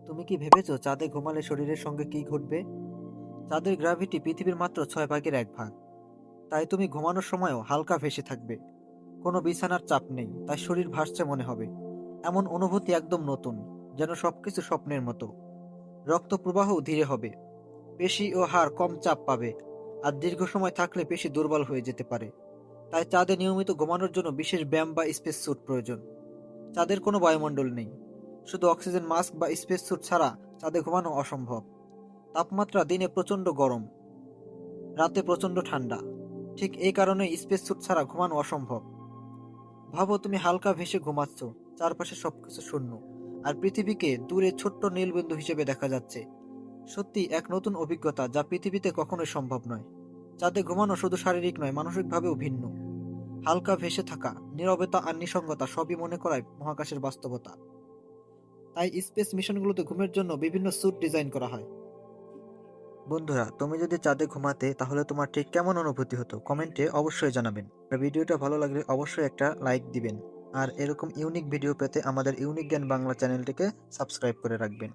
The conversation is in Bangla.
তুমি কি ভেবেছো চাঁদে ঘুমালে শরীরের সঙ্গে কি ঘটবে? চাঁদের গ্র্যাভিটি পৃথিবীর মাত্র 6 ভাগের 1 ভাগ। তাই তুমি ঘুমানোর সময়ও হালকা ভেসে থাকবে। কোনো বিছানার চাপ নেই, তাই শরীর ভাসছে মনে হবে। এমন অনুভূতি একদম নতুন, যেন সবকিছু স্বপ্নের মতো। রক্ত প্রবাহও ধীরে হবে, পেশি ও হাড় কম চাপ পাবে। আর দীর্ঘ সময় থাকলে পেশি দুর্বল হয়ে যেতে পারে। তাই চাঁদে নিয়মিত ঘুমানোর জন্য বিশেষ ব্যায়াম বা স্পেস স্যুট প্রয়োজন। চাঁদের কোনো বায়ুমণ্ডল নেই, শুধু অক্সিজেন মাস্ক বা স্পেস স্যুট ছাড়া চাঁদে ঘুমানো অসম্ভব। তাপমাত্রা দিনে প্রচণ্ড গরম, রাতে প্রচণ্ড ঠান্ডা। ঠিক এই কারণে স্পেস স্যুট ছাড়া ঘুমানো অসম্ভব। ভাবো তুমি হালকা ভেসে ঘুমাচ্ছ, চারপাশে সবকিছু শূন্য, আর পৃথিবীকে দূরে ছোট্ট নীলবিন্দু হিসেবে দেখা যাচ্ছে। সত্যি এক নতুন অভিজ্ঞতা যা পৃথিবীতে কখনোই সম্ভব নয়। চাঁদে ঘুমানো শুধু শারীরিক নয়, মানসিকভাবেও ভিন্ন। হালকা ভেসে থাকা, নীরবতা আর নিসঙ্গতা সবই মনে করায় মহাকাশের বাস্তবতা। তাই স্পেস মিশনগুলোতে ঘুমের জন্য বিভিন্ন স্যুট ডিজাইন করা হয়। বন্ধুরা, তুমি যদি চাঁদে ঘুমাতে তাহলে তোমার ঠিক কেমন অনুভূতি হতো কমেন্টে অবশ্যই জানাবেন। আর ভিডিওটা ভালো লাগলে অবশ্যই একটা লাইক দিবেন। আর এরকম ইউনিক ভিডিও পেতে আমাদের ইউনিক জ্ঞান বাংলা চ্যানেলটিকে সাবস্ক্রাইব করে রাখবেন।